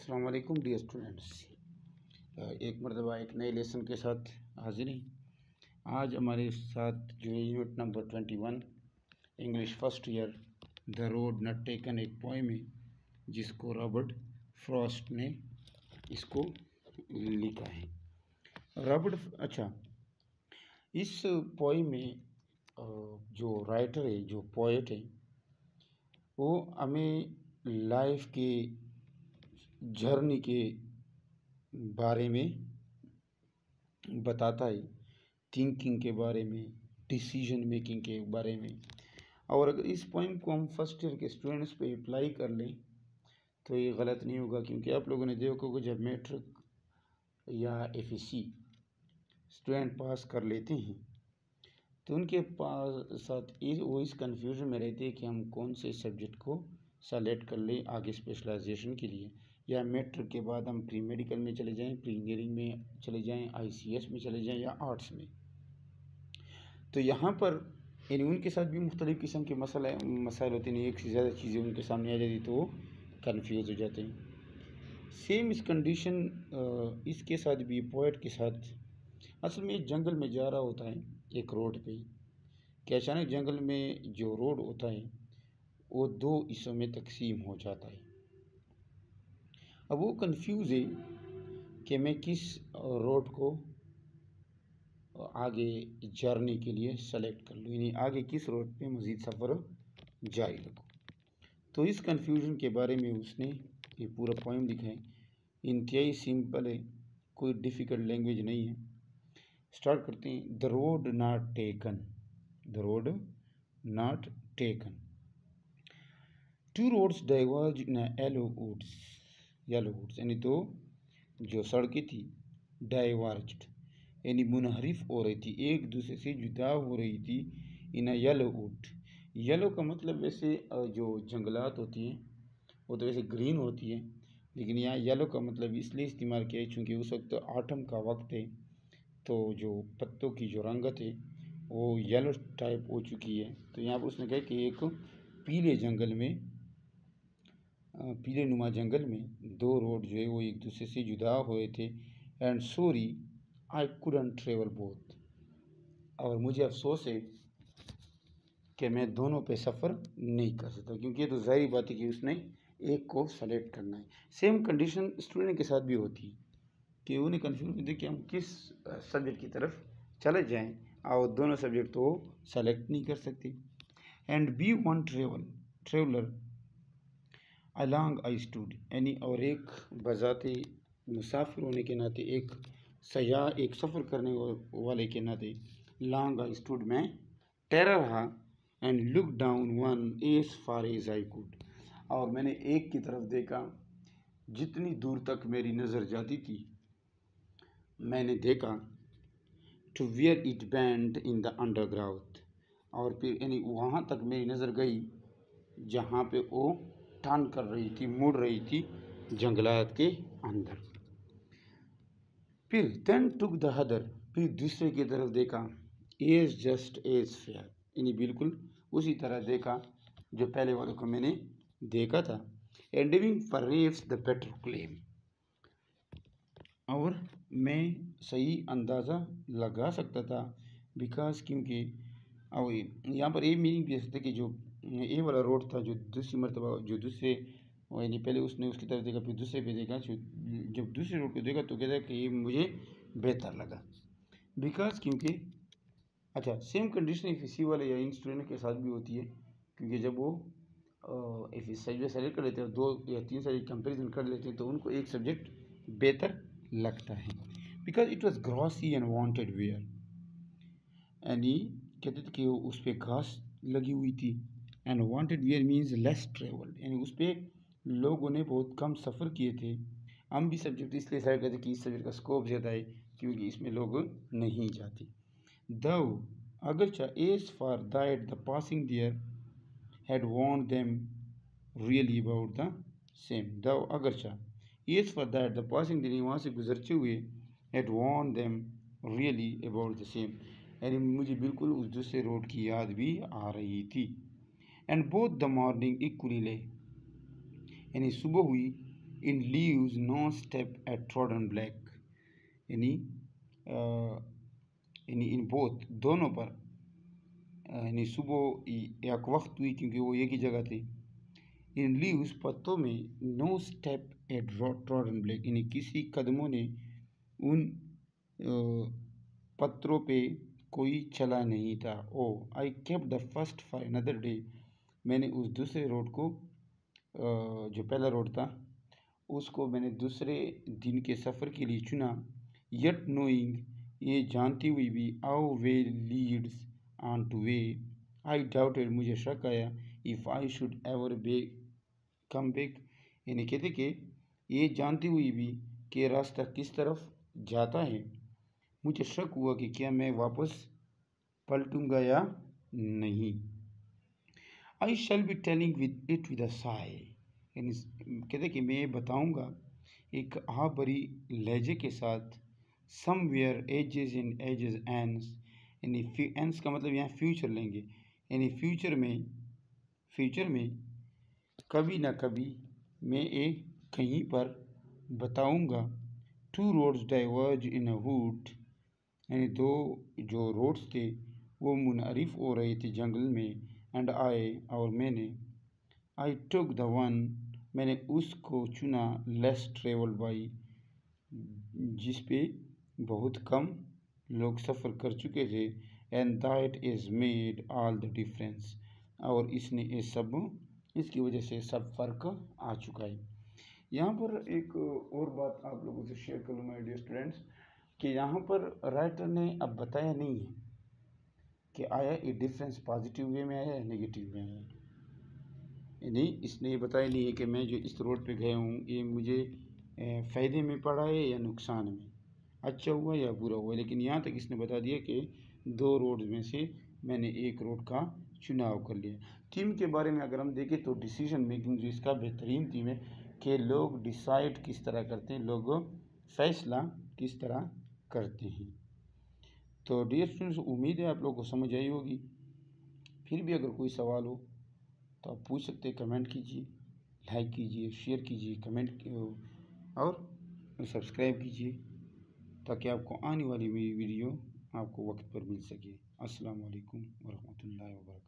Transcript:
अस्सलाम वालेकुम dear students. एक मरतबा एक नए लेसन के साथ हाजिर हैं। आज हमारे साथ जो है unit number 21 English first year the road not taken एक पोएम है जिसको रॉबर्ट फ्रॉस्ट ने इसको लिखा है। इस पोएम में जो राइटर है, जो पोएट है, वो हमें लाइफ के जर्नी के बारे में बताता है, थिंकिंग के बारे में, डिसीजन मेकिंग के बारे में। और अगर इस पॉइंट को हम फर्स्ट ईयर के स्टूडेंट्स पे अप्लाई कर लें तो ये गलत नहीं होगा, क्योंकि आप लोगों ने देखा होगा जब मैट्रिक या एफएससी स्टूडेंट पास कर लेते हैं तो उनके पास साथ वो इस कन्फ्यूजन में रहते हैं कि हम कौन से सब्जेक्ट को सेलेक्ट कर लें आगे स्पेशलाइजेशन के लिए, या मैट्रिक के बाद हम प्री मेडिकल में चले जाएं, प्री इंजीनियरिंग में चले जाएं, आईसीएस में चले जाएं या आर्ट्स में। तो यहाँ पर यानी उनके साथ भी मुख्तलिफ़ किस्म के मसाइल होते हैं, एक से ज़्यादा चीज़ें उनके सामने आ जाती तो वो कन्फ्यूज़ हो जाते हैं। सेम इस कंडीशन इसके साथ भी, पोएट के साथ। असल में जंगल में जा रहा होता है एक रोड पे कि अचानक जंगल में जो रोड होता है वो दो हिस्सों में तकसीम हो जाता है। अब वो कंफ्यूज है कि मैं किस रोड को आगे जर्नी के लिए सेलेक्ट कर लूँ, यानी आगे किस रोड पे मज़ीद सफ़र जारी रखूँ। तो इस कंफ्यूजन के बारे में उसने ये पूरा पोएम लिखा है। इंतहाई सिंपल है, कोई डिफ़िकल्ट लैंग्वेज नहीं है। स्टार्ट करते हैं। The road not taken, the road not taken, two roads diverge in yellow woods, यानी तो जो सड़कें थी डाइवर्ज्ड यानी मुनहरिफ हो रही थी, एक दूसरे से जुदा हो रही थी। इन येलो वुड, येलो का मतलब वैसे जो जंगलात होती हैं वो तो वैसे ग्रीन होती है, लेकिन यहाँ येलो का मतलब इसलिए इस्तेमाल किया है चूँकि उस वक्त ऑटम का वक्त है, तो जो पत्तों की जो रंगत है वो येलो टाइप हो चुकी है। तो यहाँ पर उसने कहा कि एक पीले जंगल में, पीले नुमा जंगल में दो रोड जो है वो एक दूसरे से जुदा हुए थे। And sorry I couldn't travel both, और मुझे अफसोस है कि मैं दोनों पे सफ़र नहीं कर सकता, क्योंकि ये तो ज़ाहिर बात है कि उसने एक को सेलेक्ट करना है। सेम कंडीशन स्टूडेंट के साथ भी होती है कि उन्हें कन्फ्यूज होते कि हम किस सब्जेक्ट की तरफ चले जाएं, और दोनों सब्जेक्ट तो सेलेक्ट नहीं कर सकते। And be one traveller along I stood, यानी और एक बजाते मुसाफिर होने के नाते, एक सयाह, एक सफ़र करने वाले के नाते, लॉन्ग आई स्टूड, मैं ठहरा रहा। And look down one as far as I could, और मैंने एक की तरफ देखा जितनी दूर तक मेरी नज़र जाती थी मैंने देखा। To where it bend in the underground, और फिर यानी वहाँ तक मेरी नज़र गई जहाँ पे वो टर्न कर रही थी, मुड़ रही थी जंगलात के अंदर। फिर देन टुक द अदर, फिर दूसरे की तरफ देखा। एज जस्ट एज फेयर, यानी बिल्कुल उसी तरह देखा जो पहले वाले को मैंने देखा था। Ending perhaps the better claim, और मैं सही अंदाज़ा लगा सकता था, बिकॉज क्योंकि और यहाँ पर ये मीनिंग भी दे सकते कि जो ये वाला रोड था, जो दूसरी मरतबा जो दूसरे यानी पहले उसने उसकी तरफ देखा, फिर दूसरे पे देखा, जब दूसरे रोड को देखा तो कहता है कि ये मुझे बेहतर लगा, बिकॉज क्योंकि सेम कंडीशन एफएससी वाले या इन स्टूडेंट के साथ भी होती है, क्योंकि जब वो एफएससी सेलेक्ट कर लेते हैं, 2 या 3 सब्जेक्ट कंपेरिजन कर लेते हैं, तो उनको एक सब्जेक्ट बेहतर लगता है। Because it was grassy and wanted wear, यानी कहते थे कि उस पर घास लगी हुई थी। And wanted wear means less travelled, यानी उस पर लोगों ने बहुत कम सफ़र किए थे। हम भी सब्जेक्ट इसलिए सेलेक्ट करते कि इस सब्जेक्ट का स्कोप ज़्यादा है, क्योंकि इसमें लोग नहीं जाते। दो अगरचा as for that the passing there had warned them really about the same, though अगरचा as for that the passing there, वहाँ से गुजरते हुए, had warned them really about the same, यानी मुझे बिल्कुल उस दूसरे रोड की याद भी आ रही थी। And both the morning equally lay, यानी सुबह हुई in leaves no step had trodden black, यानी इन बोथ दोनों पर, यानी सुबह एक वक्त हुई क्योंकि वो एक ही जगह थे। इन लीव्स पत्तों में, no step had trodden black, यानी किसी कदमों ने उन पत्रों पे कोई चला नहीं था। Oh I kept the first for another day, मैंने उस दूसरे रोड को, जो पहला रोड था उसको मैंने दूसरे दिन के सफ़र के लिए चुना। यट नोइंग, ये जानती हुई भी, how way leads on to way, I doubted, मुझे शक आया, if I should ever be come back, यानी कहते कि ये जानती हुई भी कि रास्ता किस तरफ जाता है, मुझे शक हुआ कि क्या मैं वापस पलटूंगा या नहीं। I shall be telling with it with a sigh, यानी कहते कि मैं बताऊंगा एक हाँ भरी लहजे के साथ। समवेयर एजेस इन एजेस एंड्स, यानी एंड्स का मतलब यहाँ फ्यूचर लेंगे, यानी फ्यूचर में कभी ना कभी मैं एक कहीं पर बताऊंगा। Two roads diverge in a wood, यानी दो जो रोड्स थे वो मुनहरिफ हो रहे थे जंगल में। एंड आई, और मैंने, आई टुक द वन, मैंने उसको चुना, लेस ट्रेवल्ड बाई, जिस पे बहुत कम लोग सफ़र कर चुके थे। And that is made all the difference, और इसने ये सब, इसकी वजह से सब फ़र्क आ चुका है। यहाँ पर एक और बात आप लोगों से शेयर करूँ माय डियर स्टूडेंट्स, कि यहाँ पर राइटर ने अब बताया नहीं है कि आया ये डिफरेंस पॉजिटिव वे में आया या नेगेटिव में आया, यानी इसने ये बताया नहीं है कि मैं जो इस रोड पे गया हूँ ये मुझे फ़ायदे में पड़ा है या नुकसान में, अच्छा हुआ या बुरा हुआ। लेकिन यहाँ तक इसने बता दिया कि दो रोड में से मैंने एक रोड का चुनाव कर लिया। थीम के बारे में अगर हम देखें तो डिसीजन मेकिंग जो इसका बेहतरीन थीम है कि लोग डिसाइड किस तरह करते हैं, लोग फैसला किस तरह करते हैं। तो डियर स्टूडेंट्स, उम्मीद है आप लोगों को समझ आई होगी। फिर भी अगर कोई सवाल हो तो आप पूछ सकते हैं, कमेंट कीजिए, लाइक कीजिए, शेयर कीजिए, कमेंट और सब्सक्राइब कीजिए ताकि आपको आने वाली मेरी वीडियो आपको वक्त पर मिल सके। अस्सलाम वालेकुम वरहमतुल्लाहि वबरकातुहू।